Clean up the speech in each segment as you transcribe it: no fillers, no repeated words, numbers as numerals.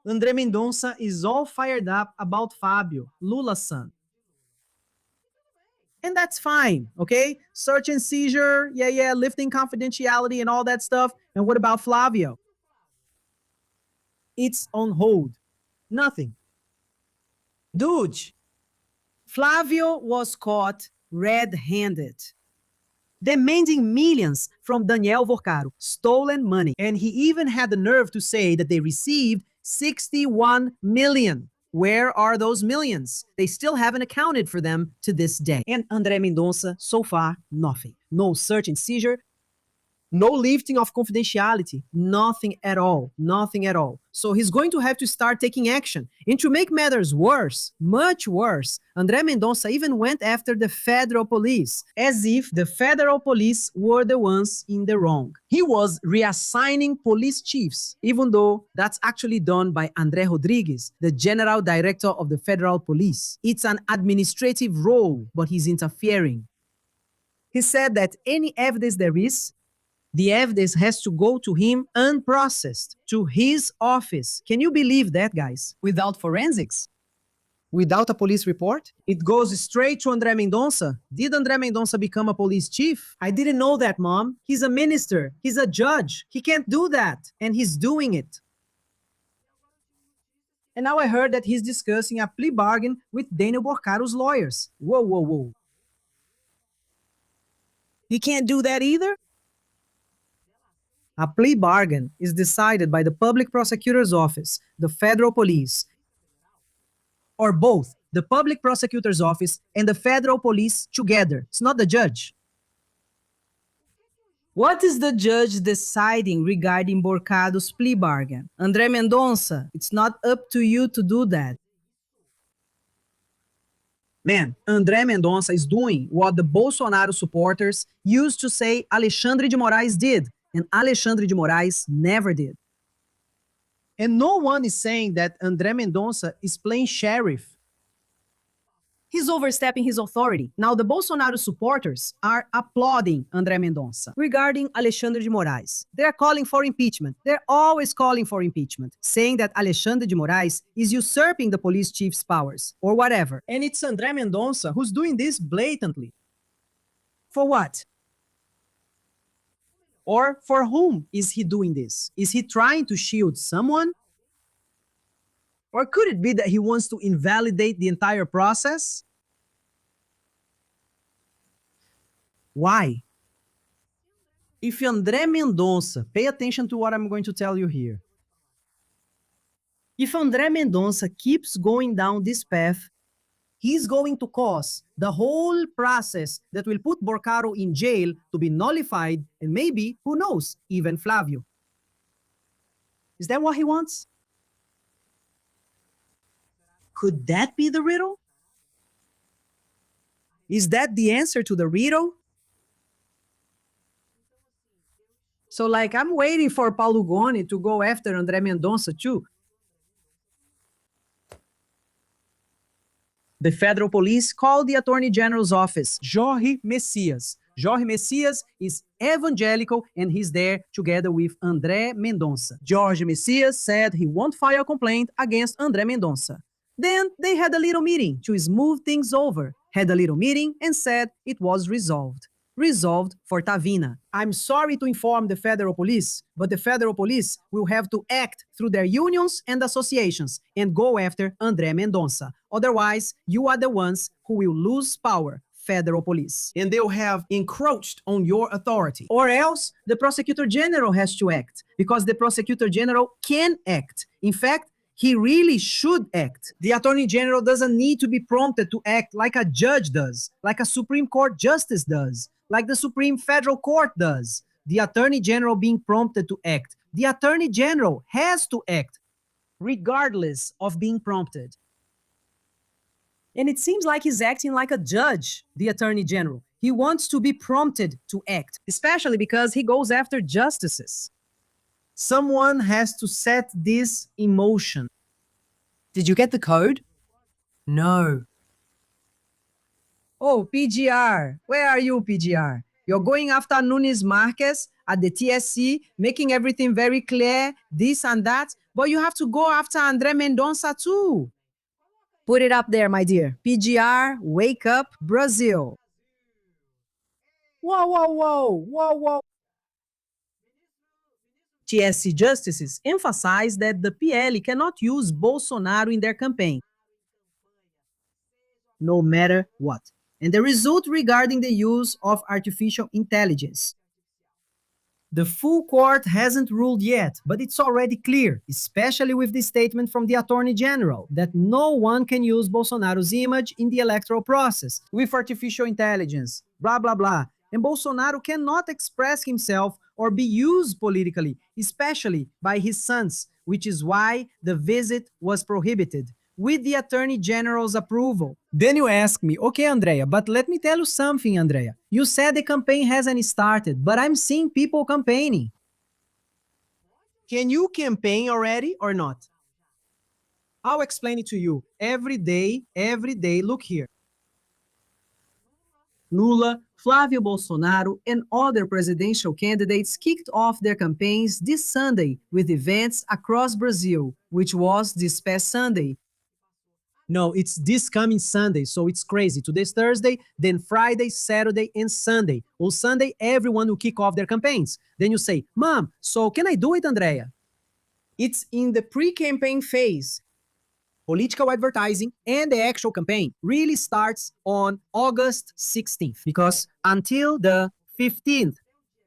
André Mendonça is all fired up about Fábio, Lula's son. And that's fine, okay? Search and seizure, yeah, lifting confidentiality and all that stuff. And what about Flávio? It's on hold. Nothing. Dude, Flávio was caught red-handed, demanding millions from Daniel Vorcaro, stolen money. And he even had the nerve to say that they received 61 million. Where are those millions? They still haven't accounted for them to this day. And André Mendonça, so far, nothing. No search and seizure, no lifting of confidentiality, nothing at all, nothing at all. So he's going to have to start taking action. And to make matters worse, much worse, André Mendonça even went after the federal police, as if the federal police were the ones in the wrong. He was reassigning police chiefs, even though that's actually done by André Rodrigues, the general director of the federal police. It's an administrative role, but he's interfering. He said that any evidence there is, the evidence has to go to him unprocessed, to his office. Can you believe that, guys? Without forensics? Without a police report? It goes straight to André Mendonça? Did André Mendonça become a police chief? I didn't know that, Mom. He's a minister. He's a judge. He can't do that. And he's doing it. And now I heard that he's discussing a plea bargain with Daniel Vorcaro's lawyers. Whoa. He can't do that either? A plea bargain is decided by the public prosecutor's office, the federal police, or both the public prosecutor's office and the federal police together. It's not the judge. What is the judge deciding regarding Vorcaro's plea bargain? André Mendonça, it's not up to you to do that. Man, André Mendonça is doing what the Bolsonaro supporters used to say Alexandre de Moraes did, and Alexandre de Moraes never did. And no one is saying that André Mendonça is playing sheriff. He's overstepping his authority. Now, the Bolsonaro supporters are applauding André Mendonça regarding Alexandre de Moraes. They're calling for impeachment. They're always calling for impeachment, saying that Alexandre de Moraes is usurping the police chief's powers, or whatever. And it's André Mendonça who's doing this blatantly. For what? Or for whom is he doing this? Is he trying to shield someone? Or could it be that he wants to invalidate the entire process? Why? If André Mendonça, pay attention to what I'm going to tell you here. If André Mendonça keeps going down this path, he's going to cause the whole process that will put Vorcaro in jail to be nullified, and maybe, who knows, even Flávio. Is that what he wants? Could that be the riddle? Is that the answer to the riddle? So, like, I'm waiting for Paulo Goni to go after André Mendonça too. The federal police called the Attorney General's office, Jorge Messias. Jorge Messias is evangelical and he's there together with André Mendonça. Jorge Messias said he won't file a complaint against André Mendonça. Then they had a little meeting to smooth things over, had a little meeting and said it was resolved. Resolved for Tavina. I'm sorry to inform the federal police, but the federal police will have to act through their unions and associations and go after André Mendonça. Otherwise, you are the ones who will lose power, federal police. And they'll have encroached on your authority. Or else, the prosecutor general has to act, because the prosecutor general can act. In fact, he really should act. The Attorney General doesn't need to be prompted to act like a judge does, like a Supreme Court justice does, like the Supreme Federal Court does. The Attorney General being prompted to act. The Attorney General has to act, regardless of being prompted. And it seems like he's acting like a judge, the Attorney General. He wants to be prompted to act, especially because he goes after justices. Someone has to set this in motion. Did you get the code? No. Oh, PGR. Where are you, PGR? You're going after Nunes Marques, at the TSC, making everything very clear, this and that, but you have to go after André Mendonça too. Put it up there, my dear. PGR, wake up, Brazil. Whoa, whoa, whoa, whoa, whoa. TSC justices emphasize that the PL cannot use Bolsonaro in their campaign, no matter what. And the result regarding the use of artificial intelligence. The full court hasn't ruled yet, but it's already clear, especially with the statement from the Attorney General, that no one can use Bolsonaro's image in the electoral process with artificial intelligence, blah, blah, blah. And Bolsonaro cannot express himself or be used politically, especially by his sons, which is why the visit was prohibited, with the Attorney General's approval. Then you ask me, okay, Andrea, but let me tell you something, Andrea. You said the campaign hasn't started, but I'm seeing people campaigning. Can you campaign already or not? I'll explain it to you. Every day, look here. Lula, Flávio Bolsonaro, and other presidential candidates kicked off their campaigns this Sunday with events across Brazil, which was this past Sunday. No, it's this coming Sunday, so it's crazy. Today's Thursday, then Friday, Saturday, and Sunday. On Sunday, everyone will kick off their campaigns. Then you say, Mom, so can I do it, Andrea? It's in the pre-campaign phase. Political advertising and the actual campaign really starts on August 16th, because until the 15th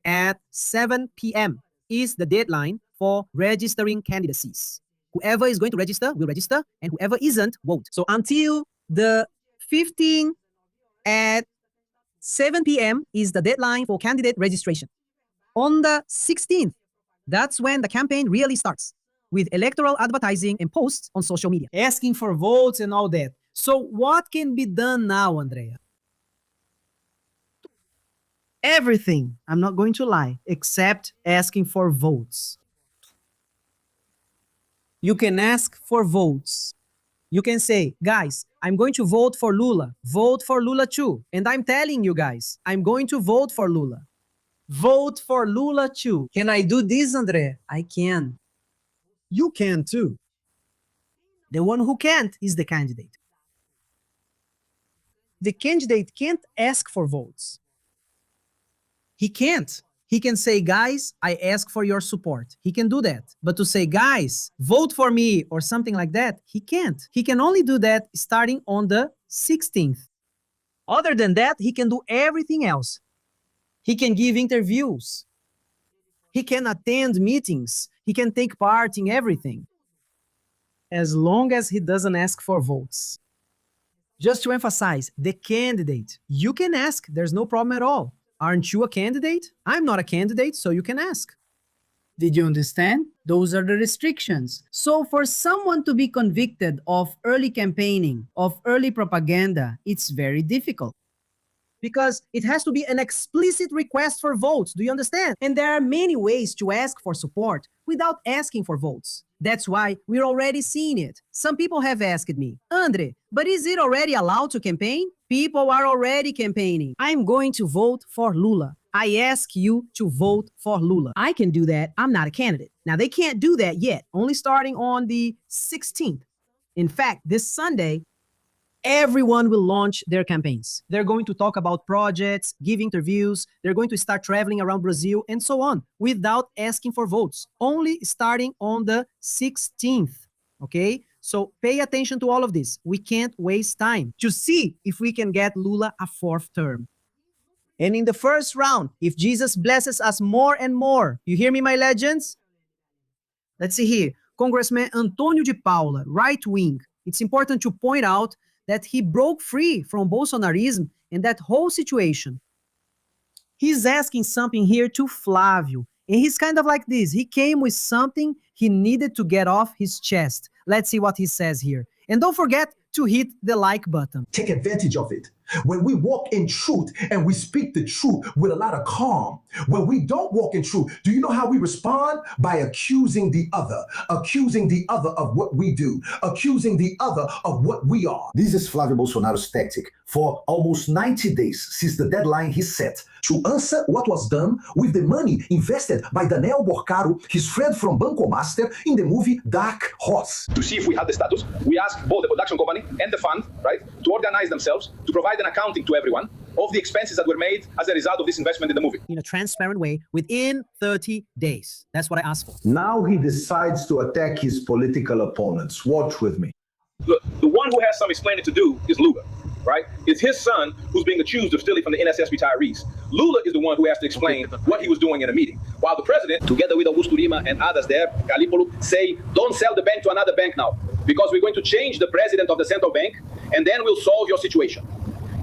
at 7 p.m. is the deadline for registering candidacies. Whoever is going to register will register, and whoever isn't won't. So until the 15th at 7 p.m. is the deadline for candidate registration. On the 16th, that's when the campaign really starts, with electoral advertising and posts on social media, asking for votes and all that. So what can be done now, Andrea? Everything, I'm not going to lie, except asking for votes. You can ask for votes. You can say, guys, I'm going to vote for Lula. Vote for Lula too. And I'm telling you guys, I'm going to vote for Lula. Vote for Lula too. Can I do this, André? I can. You can too. The one who can't is the candidate. The candidate can't ask for votes. He can't. He can say, guys, I ask for your support. He can do that. But to say, guys, vote for me or something like that, he can't. He can only do that starting on the 16th. Other than that, he can do everything else. He can give interviews. He can attend meetings. He can take part in everything, as long as he doesn't ask for votes. Just to emphasize, the candidate, you can ask, there's no problem at all. Aren't you a candidate? I'm not a candidate, so you can ask. Did you understand? Those are the restrictions. So for someone to be convicted of early campaigning, of early propaganda, it's very difficult, because it has to be an explicit request for votes. Do you understand? And there are many ways to ask for support without asking for votes. That's why we're already seeing it. Some people have asked me, Andre, but is it already allowed to campaign? People are already campaigning. I'm going to vote for Lula. I ask you to vote for Lula. I can do that. I'm not a candidate. Now, they can't do that yet, only starting on the 16th. In fact, this Sunday, everyone will launch their campaigns. They're going to talk about projects, give interviews, they're going to start traveling around Brazil, and so on, without asking for votes, only starting on the 16th, okay? So pay attention to all of this. We can't waste time to see if we can get Lula a fourth term. And in the first round, if Jesus blesses us more and more, you hear me, my legends? Let's see here. Congressman Antônio de Paula, right wing. It's important to point out that he broke free from Bolsonarism and that whole situation. He's asking something here to Flávio, and he's kind of like this. He came with something he needed to get off his chest. Let's see what he says here. And don't forget to hit the like button. Take advantage of it. When we walk in truth and we speak the truth with a lot of calm. When we don't walk in truth, do you know how we respond? By accusing the other of what we do, accusing the other of what we are. This is Flávio Bolsonaro's tactic for almost 90 days since the deadline he set to answer what was done with the money invested by Daniel Borcaro, his friend from Banco Master, in the movie Dark Horse. To see if we had the status, we asked both the production company and the fund, right, to organize themselves, to provide an accounting to everyone of the expenses that were made as a result of this investment in the movie. In a transparent way within 30 days. That's what I asked for. Now he decides to attack his political opponents. Watch with me. Look, the one who has some explaining to do is Lula, right? It's his son who's being accused of stealing from the NSS retirees. Lula is the one who has to explain what he was doing in a meeting. While the president, together with Augusto Lima and others there, Calipolo, say, don't sell the bank to another bank now, because we're going to change the president of the central bank, and then we'll solve your situation.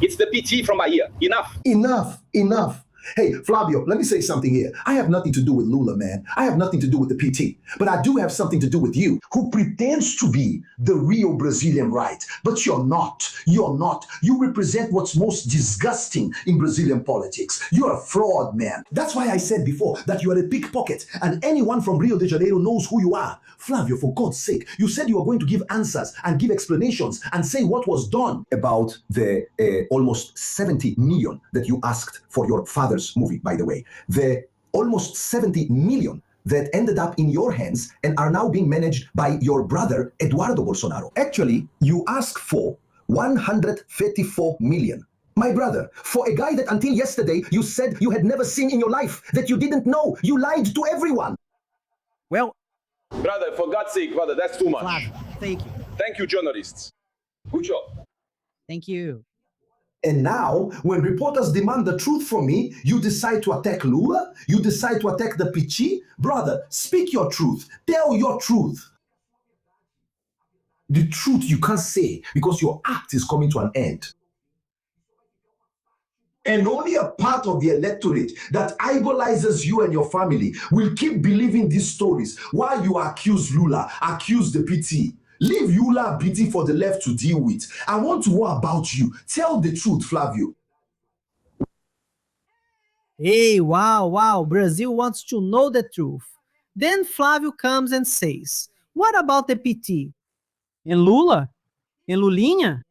It's the PT from Bahia. Enough. Hey, Flávio, let me say something here. I have nothing to do with Lula, man. I have nothing to do with the PT. But I do have something to do with you, who pretends to be the real Brazilian right. But you're not. You're not. You represent what's most disgusting in Brazilian politics. You're a fraud, man. That's why I said before that you are a pickpocket, and anyone from Rio de Janeiro knows who you are. Flávio, for God's sake, you said you were going to give answers and give explanations and say what was done about the almost 70 million that you asked for your father's movie, by the way. The almost 70 million that ended up in your hands and are now being managed by your brother, Eduardo Bolsonaro. Actually, you asked for 134 million. My brother, for a guy that until yesterday you said you had never seen in your life, that you didn't know, you lied to everyone. Well, Brother, for God's sake, brother, that's too much. Flávio, thank you. Thank you, journalists. Good job. Thank you. And now, when reporters demand the truth from me, you decide to attack Lula? You decide to attack the PT? Brother, speak your truth. Tell your truth. The truth you can't say because your act is coming to an end. And only a part of the electorate that idolizes you and your family will keep believing these stories while you accuse Lula, accuse the PT. Leave Lula and PT for the left to deal with. I want to know about you. Tell the truth, Flávio. Hey, wow, Brazil wants to know the truth. Then Flávio comes and says, what about the PT? And Lula? And Lulinha?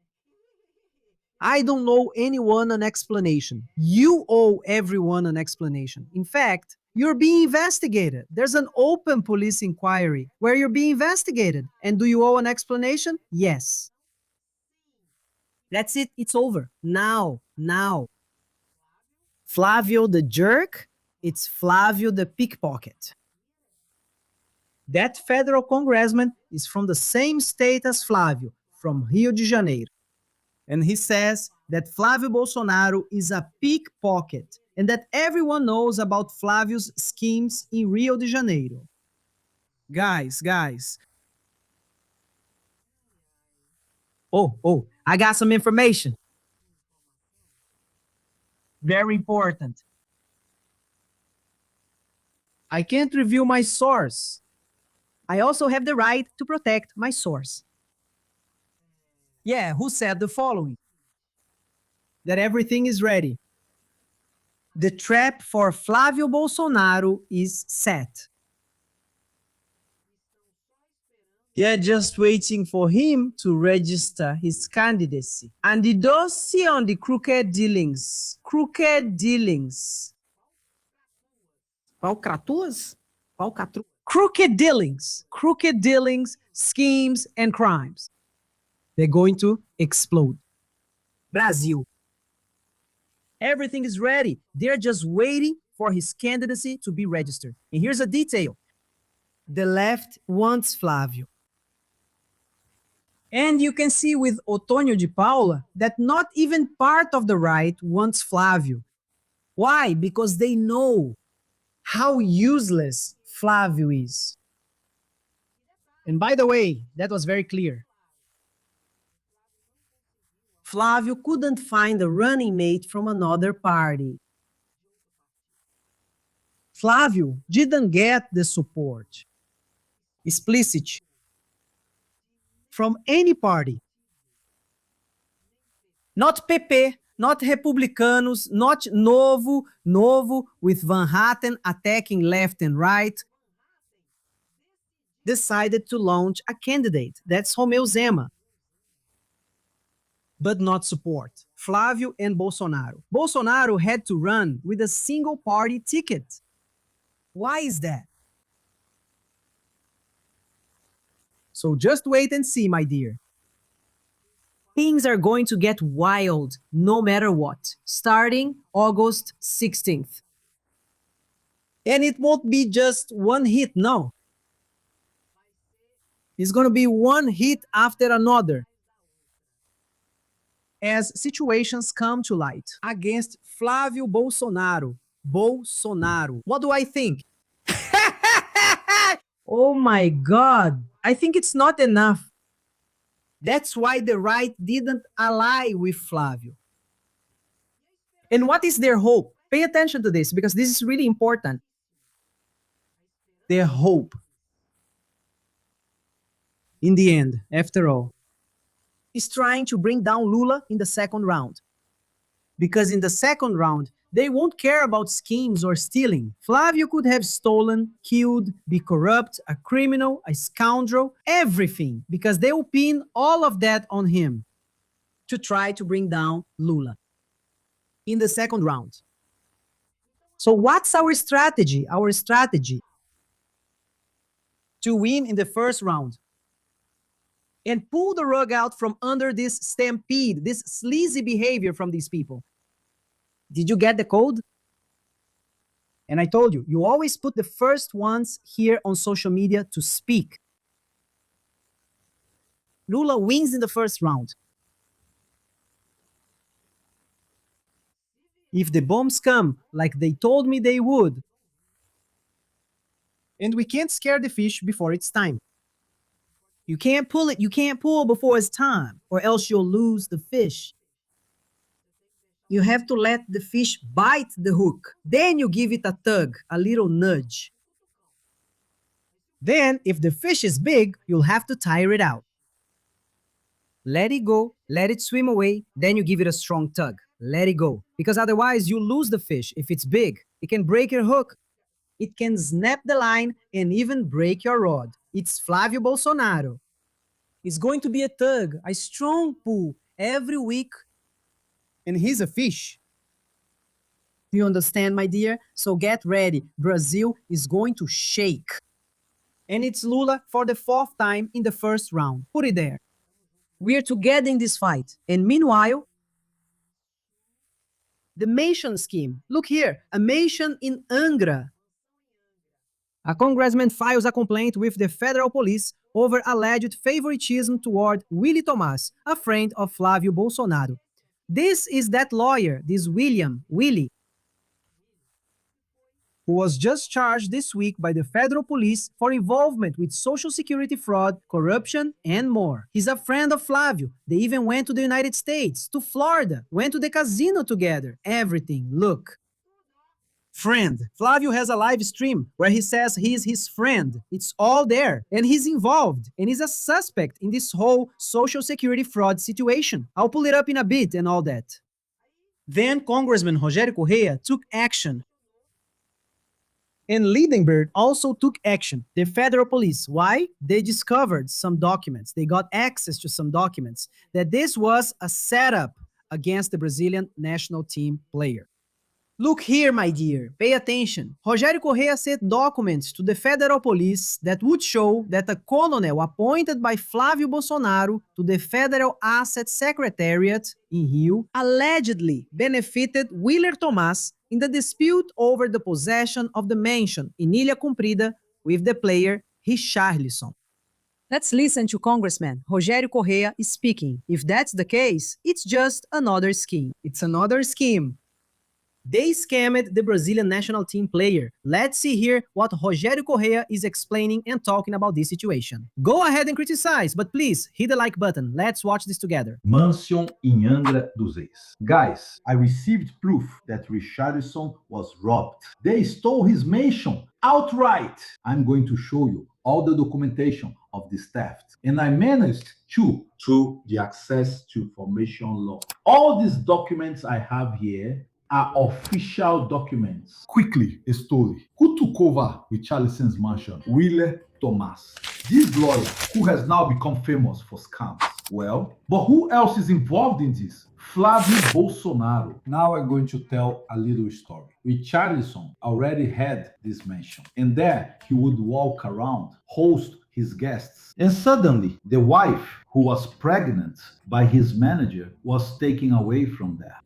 I don't owe anyone an explanation. You owe everyone an explanation. In fact, you're being investigated. There's an open police inquiry where you're being investigated. And do you owe an explanation? Yes. That's it. It's over. Now. Flávio the jerk, it's Flávio the pickpocket. That federal congressman is from the same state as Flávio, from Rio de Janeiro. And he says that Flávio Bolsonaro is a pickpocket and that everyone knows about Flávio's schemes in Rio de Janeiro. Guys. Oh, I got some information. Very important. I can't reveal my source. I also have the right to protect my source. Yeah, who said the following? That everything is ready. The trap for Flávio Bolsonaro is set. Yeah, just waiting for him to register his candidacy. And the dossier on the crooked dealings. Crooked dealings, schemes, and crimes. They're going to explode. Brazil. Everything is ready. They're just waiting for his candidacy to be registered. And here's a detail. The left wants Flávio. And you can see with Otônio de Paula that not even part of the right wants Flávio. Why? Because they know how useless Flávio is. And by the way, that was very clear. Flávio couldn't find a running mate from another party. Flávio didn't get the support, explicit, from any party. Not PP, not Republicanos, not Novo with Van Hatten attacking left and right, decided to launch a candidate. That's Romeu Zema. But not support. Flávio and Bolsonaro. Bolsonaro had to run with a single party ticket. Why is that? So just wait and see, my dear. Things are going to get wild no matter what, starting August 16th. And it won't be just one hit, no. It's going to be one hit after another, as situations come to light against Flávio Bolsonaro. What do I think? Oh my God. I think it's not enough. That's why the right didn't ally with Flávio. And what is their hope? Pay attention to this because this is really important. Their hope, in the end, after all, is trying to bring down Lula in the second round. Because in the second round, they won't care about schemes or stealing. Flávio could have stolen, killed, be corrupt, a criminal, a scoundrel, everything, because they will pin all of that on him to try to bring down Lula in the second round. So what's our strategy? Our strategy to win in the first round and pull the rug out from under this stampede, this sleazy behavior from these people. Did you get the code? And I told you, you always put the first ones here on social media to speak. Lula wins in the first round. If the bombs come like they told me they would, and we can't scare the fish before it's time. You can't pull it, you can't pull before it's time, or else you'll lose the fish. You have to let the fish bite the hook. Then you give it a tug, a little nudge. Then, if the fish is big, you'll have to tire it out. Let it go, let it swim away, then you give it a strong tug. Let it go. Because otherwise, you lose the fish. If it's big, it can break your hook. It can snap the line and even break your rod. It's Flávio Bolsonaro. It's going to be a tug, a strong pull every week. And he's a fish. You understand, my dear? So get ready. Brazil is going to shake. And it's Lula for the fourth time in the first round. Put it there. We're together in this fight. And meanwhile, the Mason scheme. Look here, a Mason in Angra. A congressman files a complaint with the federal police over alleged favoritism toward Willy Tomás, a friend of Flávio Bolsonaro. This is that lawyer, this Willy, who was just charged this week by the federal police for involvement with social security fraud, corruption, and more. He's a friend of Flávio. They even went to the United States, to Florida, went to the casino together. Everything, look. Friend. Flávio has a live stream where he says he is his friend. It's all there. And he's involved and is a suspect in this whole social security fraud situation. I'll pull it up in a bit and all that. Then Congressman Rogério Correia took action. And Lindenberg also took action. The federal police. Why? They discovered some documents. They got access to some documents. That this was a setup against the Brazilian national team player. Look here, my dear. Pay attention. Rogério Correia sent documents to the federal police that would show that a colonel appointed by Flávio Bolsonaro to the Federal Asset Secretariat in Rio allegedly benefited Willer Tomás in the dispute over the possession of the mansion in Ilha Cumprida with the player Richarlison. Let's listen to Congressman Rogério Correia speaking. If that's the case, it's just another scheme. It's another scheme. They scammed the Brazilian national team player. Let's see here what Rogério Correa is explaining and talking about this situation. Go ahead and criticize, but please hit the like button. Let's watch this together. Mansion in Angra dos Reis. Guys, I received proof that Richarlison was robbed. They stole his mansion outright. I'm going to show you all the documentation of this theft. And I managed to, through the access to information law. All these documents I have here are official documents. Quickly, a story. Who took over Richarlison's mansion? Willer Thomas. This lawyer, who has now become famous for scams. Well, but who else is involved in this? Flávio Bolsonaro. Now I'm going to tell a little story. Richarlison already had this mansion, and there he would walk around, host his guests. And suddenly, the wife, who was pregnant by his manager, was taken away from there,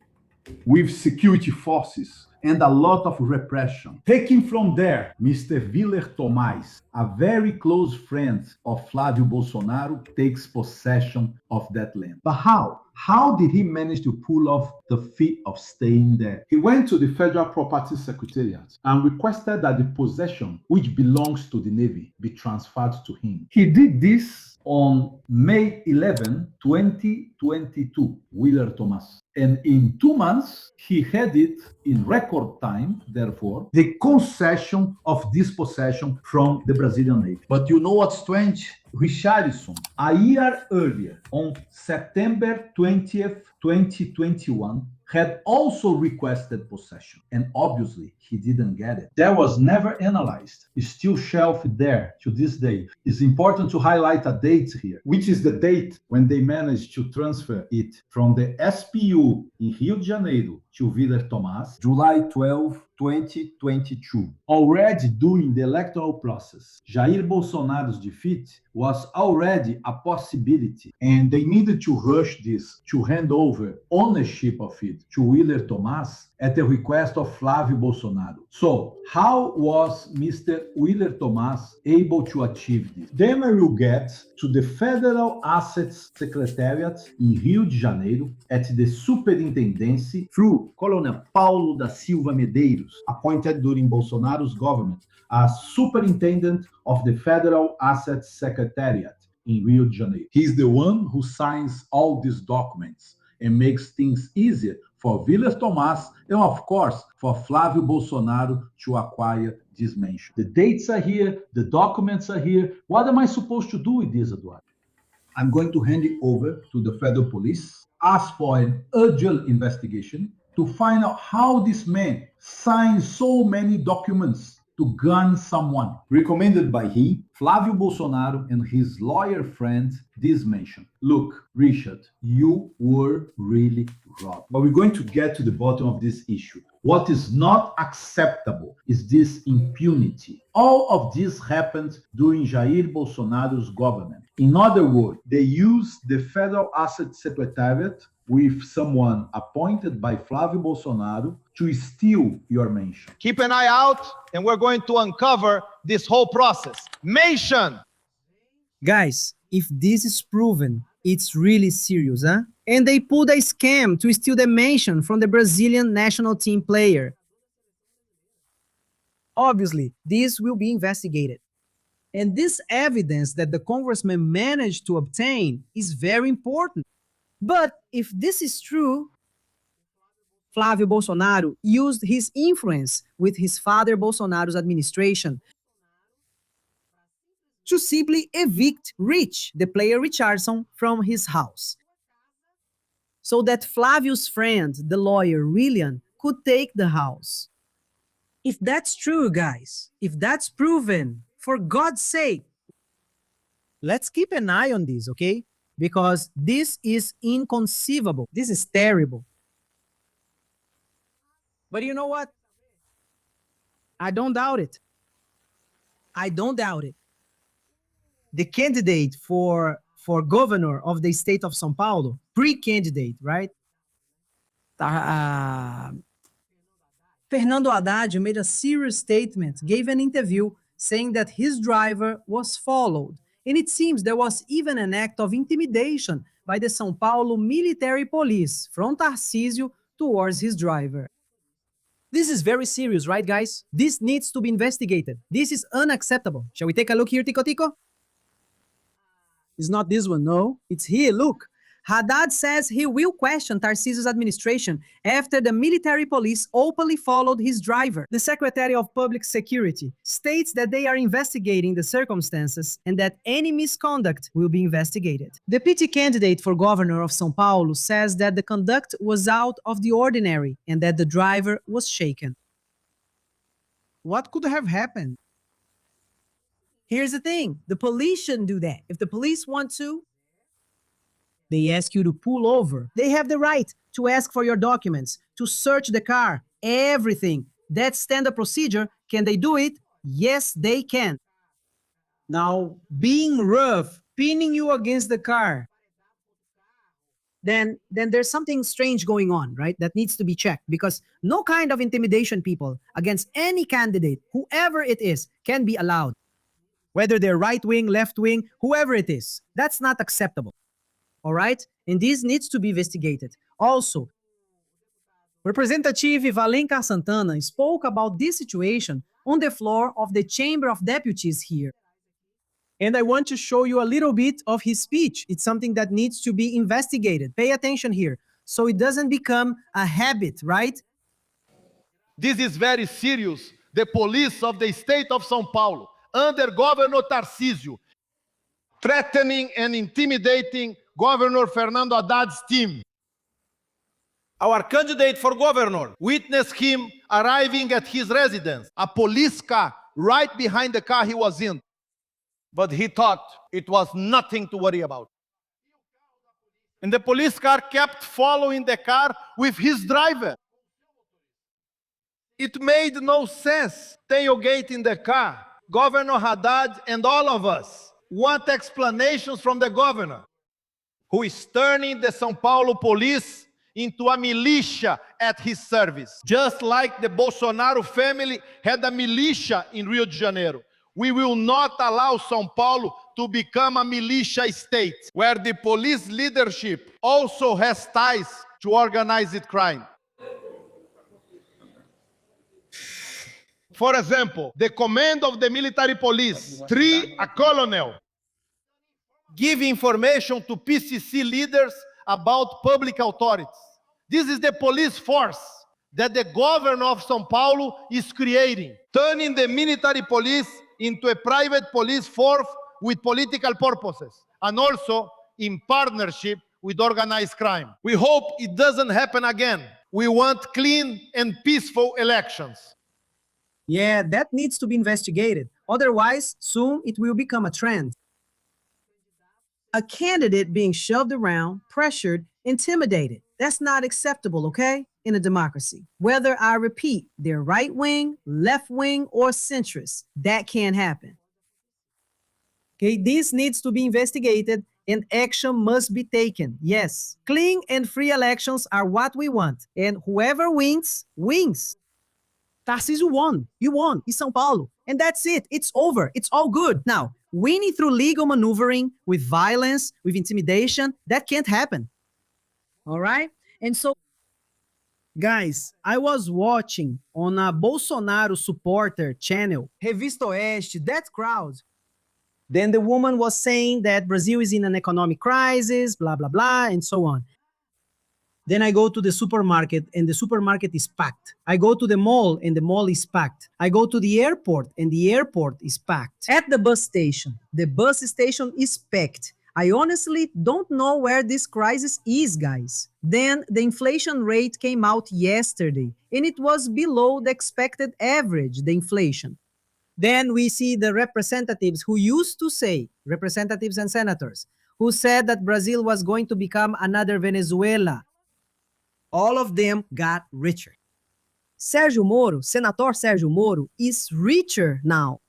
with security forces and a lot of repression. Taking from there, Mr. Willer Tomás, a very close friend of Flávio Bolsonaro, takes possession of that land. But how? How did he manage to pull off the feat of staying there? He went to the Federal Property Secretariat and requested that the possession, which belongs to the Navy, be transferred to him. He did this on May 11, 2022, Willer Thomas. And in 2 months, he had it in record time, therefore, the concession of dispossession from the Brazilian Navy. But you know what's strange? Richarlison, a year earlier, on September 20th, 2021, had also requested possession, and obviously he didn't get it. That was never analyzed. It's still shelved there to this day. It's important to highlight a date here, which is the date when they managed to transfer it from the SPU in Rio de Janeiro to Willer Thomas, July 12, 2022. Already during the electoral process, Jair Bolsonaro's defeat was already a possibility, and they needed to rush this to hand over ownership of it to Willer Thomas at the request of Flávio Bolsonaro. So, how was Mr. Willer Thomas able to achieve this? Then I will get to the Federal Assets Secretariat in Rio de Janeiro at the Superintendency through Colonel Paulo da Silva Medeiros, appointed during Bolsonaro's government as Superintendent of the Federal Assets Secretariat in Rio de Janeiro. He's the one who signs all these documents and makes things easier for Willer Thomas and, of course, for Flávio Bolsonaro to acquire this mansion. The dates are here, the documents are here. What am I supposed to do with this, Eduardo? I'm going to hand it over to the federal police, ask for an urgent investigation to find out how this man signed so many documents to gun someone, recommended by him, Flávio Bolsonaro, and his lawyer friend, this mansion. Look, Richard, you were really robbed. But we're going to get to the bottom of this issue. What is not acceptable is this impunity. All of this happened during Jair Bolsonaro's government. In other words, they used the Federal Asset Secretariat with someone appointed by Flávio Bolsonaro to steal your mansion. Keep an eye out, and we're going to uncover this whole process. Mansion! Guys, if this is proven, it's really serious, huh? And they pulled a scam to steal the mansion from the Brazilian national team player. Obviously, this will be investigated. And this evidence that the congressman managed to obtain is very important. But if this is true, Flávio Bolsonaro used his influence with his father Bolsonaro's administration to simply evict Rich, the player Richarlison, from his house, so that Flávio's friend, the lawyer William, could take the house. If that's true, guys, if that's proven, for God's sake, let's keep an eye on this, okay? Because this is inconceivable. This is terrible. But you know what? I don't doubt it. I don't doubt it. The candidate for governor of the state of São Paulo, pre-candidate, right? Fernando Haddad made a serious statement, gave an interview saying that his driver was followed. And it seems there was even an act of intimidation by the São Paulo military police from Tarcísio towards his driver. This is very serious, right, guys? This needs to be investigated. This is unacceptable. Shall we take a look here, Tico Tico? It's not this one, no. It's here, look. Haddad says he will question Tarcísio's administration after the military police openly followed his driver. The Secretary of Public Security states that they are investigating the circumstances and that any misconduct will be investigated. The PT candidate for governor of São Paulo says that the conduct was out of the ordinary and that the driver was shaken. What could have happened? Here's the thing, the police shouldn't do that. If the police want to, they ask you to pull over. They have the right to ask for your documents, to search the car, everything. That's standard procedure. Can they do it? Yes, they can. Now, being rough, pinning you against the car, then there's something strange going on, right? That needs to be checked because no kind of intimidation, people, against any candidate, whoever it is, can be allowed. Whether they're right wing, left wing, whoever it is, that's not acceptable. All right? And this needs to be investigated. Also, Representative Valenca Santana spoke about this situation on the floor of the Chamber of Deputies here. And I want to show you a little bit of his speech. It's something that needs to be investigated. Pay attention here, so it doesn't become a habit, right? This is very serious. The police of the state of São Paulo, under Governor Tarcísio, threatening and intimidating Governor Fernando Haddad's team. Our candidate for governor witnessed him arriving at his residence, a police car right behind the car he was in. But he thought it was nothing to worry about. And the police car kept following the car with his driver. It made no sense tailgating the car. Governor Haddad and all of us want explanations from the governor, who is turning the São Paulo police into a militia at his service. Just like the Bolsonaro family had a militia in Rio de Janeiro. We will not allow São Paulo to become a militia state, where the police leadership also has ties to organized crime. For example, the command of the military police, a colonel, give information to PCC leaders about public authorities. This is the police force that the governor of São Paulo is creating, turning the military police into a private police force with political purposes, and also in partnership with organized crime. We hope it doesn't happen again. We want clean and peaceful elections. Yeah, that needs to be investigated. Otherwise, soon it will become a trend. A candidate being shoved around, pressured, intimidated. That's not acceptable, okay? In a democracy. Whether, I repeat, they're right wing, left wing, or centrist, that can't happen. Okay, this needs to be investigated and action must be taken. Yes, clean and free elections are what we want. And whoever wins, wins. Tarcísio won. You won. It's São Paulo. And that's it. It's over. It's all good. Now, winning through legal maneuvering, with violence, with intimidation, that can't happen. All right? And so, guys, I was watching on a Bolsonaro supporter channel, Revista Oeste, that crowd. Then the woman was saying that Brazil is in an economic crisis, blah, blah, blah, and so on. Then I go to the supermarket and the supermarket is packed. I go to the mall and the mall is packed. I go to the airport and the airport is packed. At the bus station is packed. I honestly don't know where this crisis is, guys. Then the inflation rate came out yesterday and it was below the expected average, the inflation. Then we see the representatives who used to say, representatives and senators, who said that Brazil was going to become another Venezuela. All of them got richer. Sérgio Moro, Senator Sérgio Moro, is richer now.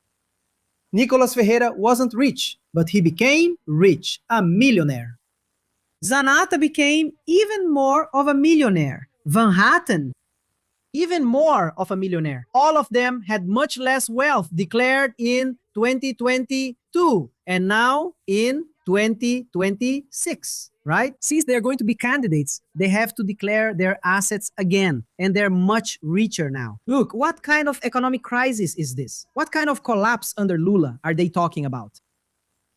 Nicolas Ferreira wasn't rich, but he became rich, a millionaire. Zanata became even more of a millionaire. Van Hatten, even more of a millionaire. All of them had much less wealth declared in 2022 and now in 2026, right? Since they're going to be candidates, they have to declare their assets again, and they're much richer now. Look, what kind of economic crisis is this? What kind of collapse under Lula are they talking about?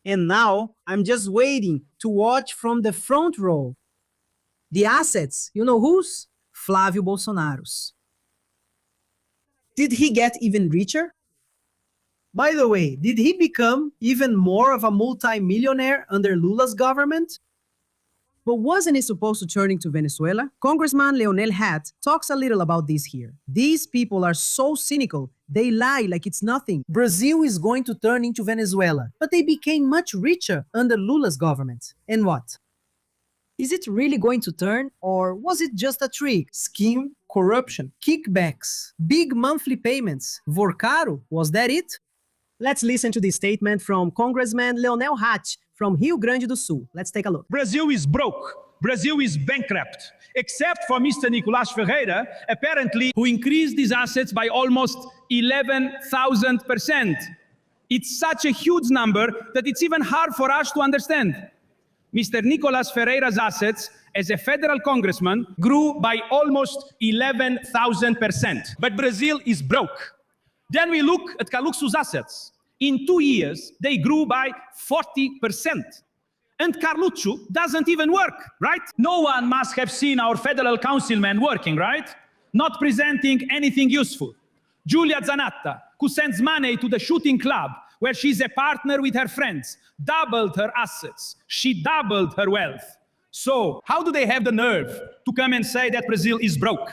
And now I'm just waiting to watch from the front row. The assets, you know whose? Flávio Bolsonaro's. Did he get even richer? By the way, did he become even more of a multi-millionaire under Lula's government? But wasn't he supposed to turn into Venezuela? Congressman Leonel Hatt talks a little about this here. These people are so cynical, they lie like it's nothing. Brazil is going to turn into Venezuela, but they became much richer under Lula's government. And what? Is it really going to turn, or was it just a trick? Scheme, corruption, kickbacks, big monthly payments. Vorcaro, was that it? Let's listen to this statement from Congressman Leonel Hatt from Rio Grande do Sul. Let's take a look. Brazil is broke. Brazil is bankrupt. Except for Mr. Nicolás Ferreira, apparently, who increased his assets by almost 11,000%. It's such a huge number that it's even hard for us to understand. Mr. Nicolás Ferreira's assets as a federal congressman grew by almost 11,000%. But Brazil is broke. Then we look at Carluxo's assets. In 2 years, they grew by 40%. And Carluxo doesn't even work, right? No one must have seen our federal councilman working, right? Not presenting anything useful. Giulia Zanatta, who sends money to the shooting club, where she's a partner with her friends, doubled her assets. She doubled her wealth. So how do they have the nerve to come and say that Brazil is broke?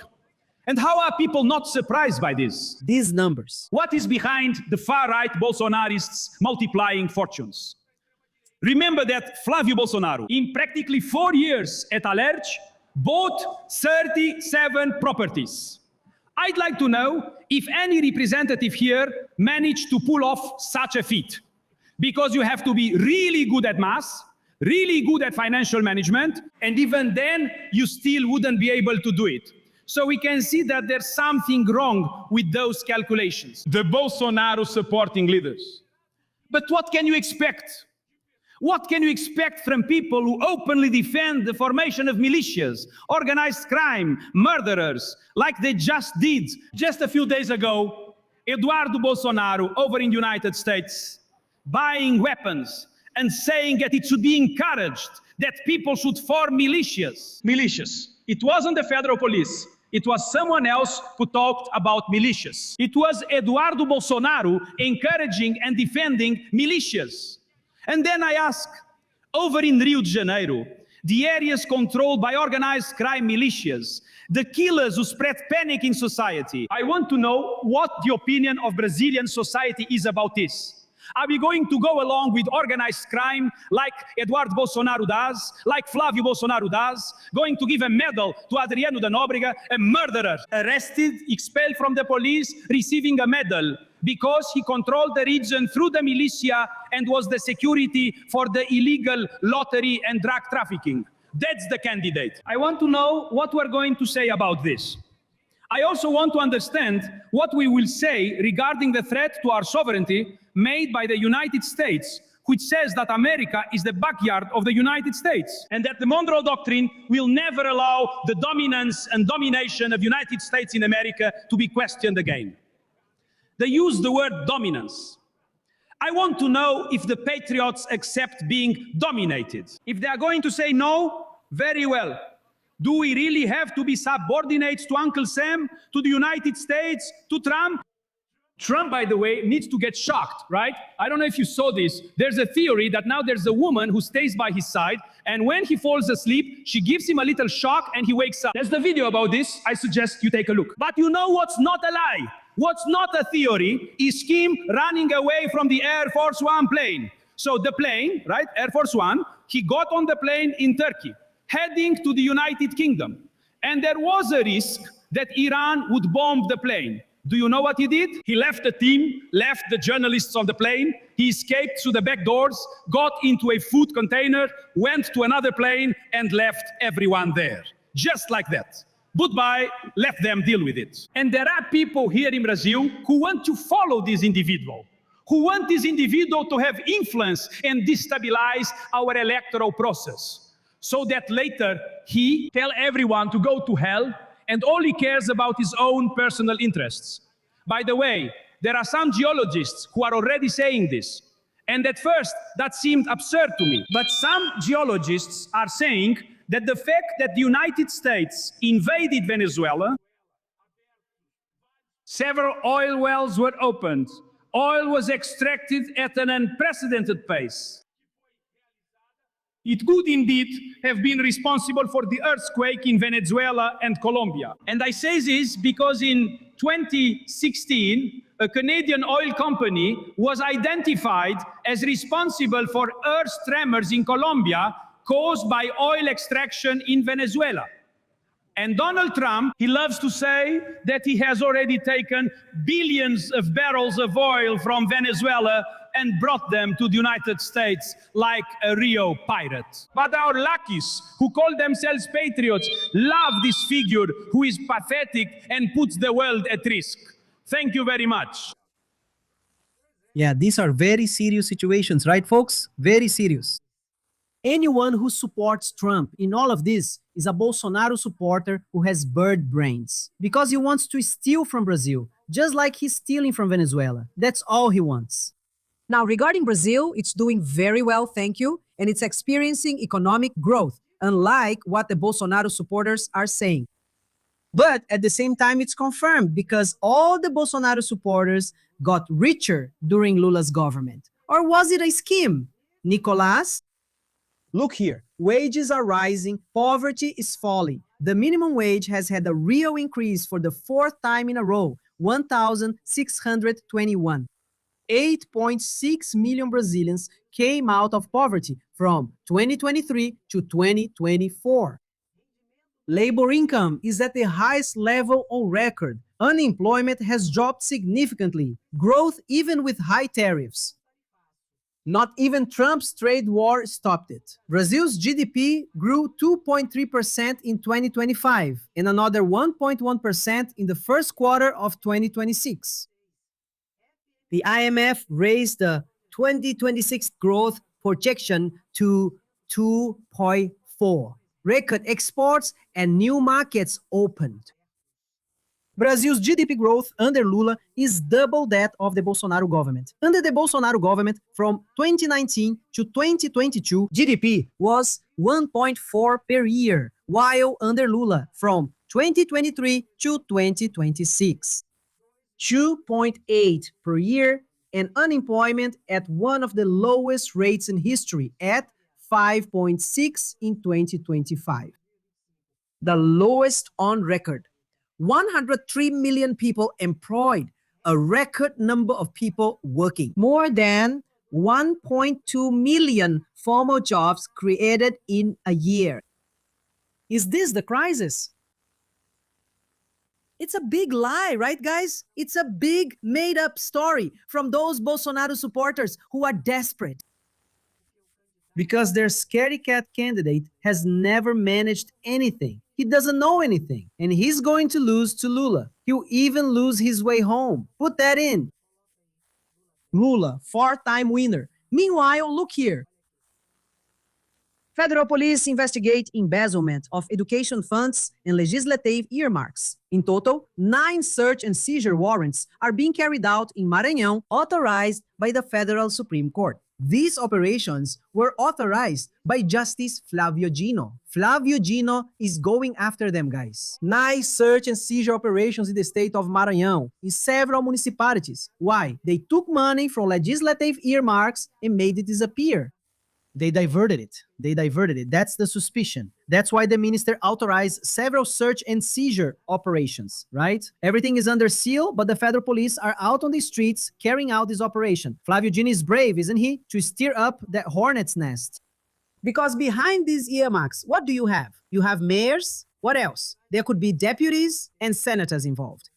And how are people not surprised by this? These numbers. What is behind the far-right Bolsonarists multiplying fortunes? Remember that Flávio Bolsonaro, in practically 4 years at large, bought 37 properties. I'd like to know if any representative here managed to pull off such a feat. Because you have to be really good at math, really good at financial management, and even then, you still wouldn't be able to do it. So we can see that there's something wrong with those calculations. The Bolsonaro supporting leaders. But what can you expect? What can you expect from people who openly defend the formation of militias, organized crime, murderers, like they just did? Just a few days ago, Eduardo Bolsonaro over in the United States, buying weapons and saying that it should be encouraged that people should form militias. Militias. It wasn't the federal police. It was someone else who talked about militias. It was Eduardo Bolsonaro encouraging and defending militias. And then I ask, over in Rio de Janeiro, the areas controlled by organized crime militias, the killers who spread panic in society, I want to know what the opinion of Brazilian society is about this. Are we going to go along with organized crime like Eduardo Bolsonaro does, like Flávio Bolsonaro does, going to give a medal to Adriano da Nóbrega, a murderer, arrested, expelled from the police, receiving a medal because he controlled the region through the militia and was the security for the illegal lottery and drug trafficking? That's the candidate. I want to know what we're going to say about this. I also want to understand what we will say regarding the threat to our sovereignty made by the United States, which says that America is the backyard of the United States, and that the Monroe Doctrine will never allow the dominance and domination of the United States in America to be questioned again. They use the word dominance. I want to know if the patriots accept being dominated. If they are going to say no, very well. Do we really have to be subordinates to Uncle Sam, to the United States, to Trump? Trump, by the way, needs to get shocked, right? I don't know if you saw this. There's a theory that now there's a woman who stays by his side, and when he falls asleep, she gives him a little shock and he wakes up. There's the video about this. I suggest you take a look. But you know what's not a lie? What's not a theory is him running away from the Air Force One plane. So the plane, right, Air Force One, he got on the plane in Turkey, heading to the United Kingdom. And there was a risk that Iran would bomb the plane. Do you know what he did? He left the team, left the journalists on the plane. He escaped through the back doors, got into a food container, went to another plane, and left everyone there. Just like that. Goodbye, let them deal with it. And there are people here in Brazil who want to follow this individual, who want this individual to have influence and destabilize our electoral process, so that later he tell everyone to go to hell and only cares about his own personal interests. By the way, there are some geologists who are already saying this. And at first, that seemed absurd to me. But some geologists are saying that the fact that the United States invaded Venezuela, several oil wells were opened, oil was extracted at an unprecedented pace. It could indeed have been responsible for the earthquake in Venezuela and Colombia. And I say this because in 2016, a Canadian oil company was identified as responsible for earth tremors in Colombia caused by oil extraction in Venezuela. And Donald Trump, he loves to say that he has already taken billions of barrels of oil from Venezuela and brought them to the United States like a Rio pirate. But our lackeys, who call themselves patriots, love this figure who is pathetic and puts the world at risk. Thank you very much. Yeah, these are very serious situations, right, folks? Very serious. Anyone who supports Trump in all of this is a Bolsonaro supporter who has bird brains, because he wants to steal from Brazil, just like he's stealing from Venezuela. That's all he wants. Now, regarding Brazil, it's doing very well, thank you, and it's experiencing economic growth, unlike what the Bolsonaro supporters are saying. But at the same time, it's confirmed because all the Bolsonaro supporters got richer during Lula's government. Or was it a scheme? Nicolás? Look here, wages are rising, poverty is falling. The minimum wage has had a real increase for the fourth time in a row, 1,621. 8.6 million Brazilians came out of poverty from 2023 to 2024. Labor income is at the highest level on record. Unemployment has dropped significantly. Growth even with high tariffs. Not even Trump's trade war stopped it. Brazil's GDP grew 2.3% in 2025 and another 1.1% in the first quarter of 2026. The IMF raised the 2026 growth projection to 2.4. Record exports and new markets opened. Brazil's GDP growth under Lula is double that of the Bolsonaro government. Under the Bolsonaro government, from 2019 to 2022, GDP was 1.4 per year, while under Lula, from 2023 to 2026, 2.8 per year, and unemployment at one of the lowest rates in history at 5.6 in 2025. The lowest on record. 103 million people employed, a record number of people working. More than 1.2 million formal jobs created in a year. Is this the crisis? It's a big lie, right, guys? It's a big made-up story from those Bolsonaro supporters who are desperate. Because their scaredy cat candidate has never managed anything. He doesn't know anything, and he's going to lose to Lula. He'll even lose his way home. Put that in. Lula, four-time winner. Meanwhile, look here. Federal police investigate embezzlement of education funds and legislative earmarks. In total, 9 search and seizure warrants are being carried out in Maranhão, authorized by the Federal Supreme Court. These operations were authorized by Justice Flávio Dino. Flávio Dino is going after them, guys. 9 search and seizure operations in the state of Maranhão, in several municipalities. Why? They took money from legislative earmarks and made it disappear. They diverted it. That's the suspicion. That's why the minister authorized several search and seizure operations, right? Everything is under seal, but the federal police are out on the streets carrying out this operation. Flávio Dino is brave, isn't he? To stir up that hornet's nest. Because behind these earmarks, what do you have? You have mayors. What else? There could be deputies and senators involved,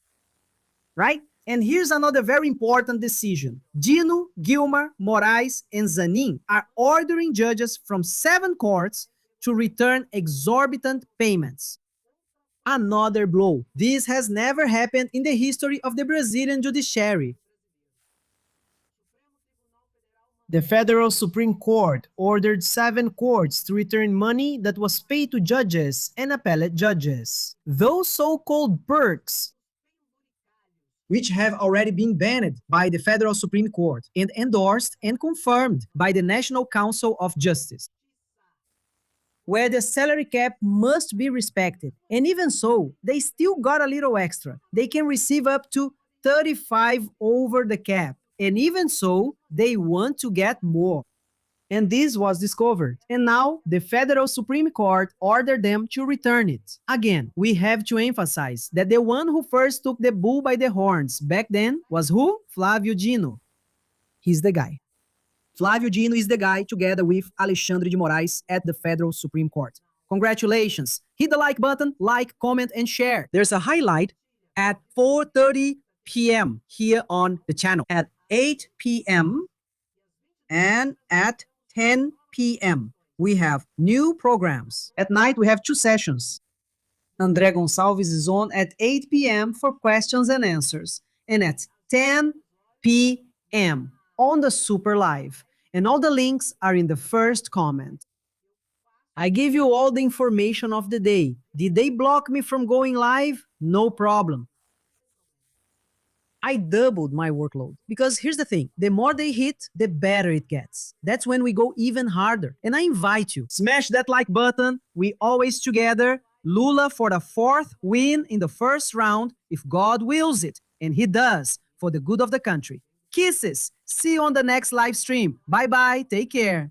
right? And here's another very important decision. Dino, Gilmar, Moraes, and Zanin are ordering judges from 7 courts to return exorbitant payments. Another blow. This has never happened in the history of the Brazilian judiciary. The Federal Supreme Court ordered 7 courts to return money that was paid to judges and appellate judges. Those so-called perks, which have already been banned by the Federal Supreme Court and endorsed and confirmed by the National Council of Justice, where the salary cap must be respected. And even so, they still got a little extra. They can receive up to 35 over the cap. And even so, they want to get more. And this was discovered. And now, the Federal Supreme Court ordered them to return it. Again, we have to emphasize that the one who first took the bull by the horns back then was who? Flávio Dino. He's the guy. Flávio Dino is the guy together with Alexandre de Moraes at the Federal Supreme Court. Congratulations. Hit the like button, like, comment, and share. There's a highlight at 4:30 p.m. here on the channel. At 8 p.m. and at 10 p.m. we have new programs. At night, we have 2 sessions. André Gonçalves is on at 8 p.m. for questions and answers. And at 10 p.m. on the Super Live. And all the links are in the first comment. I give you all the information of the day. Did they block me from going live? No problem. I doubled my workload because here's the thing. The more they hit, the better it gets. That's when we go even harder. And I invite you, smash that like button. We always together. Lula for the 4th win in the first round if God wills it. And he does for the good of the country. Kisses. See you on the next live stream. Bye-bye. Take care.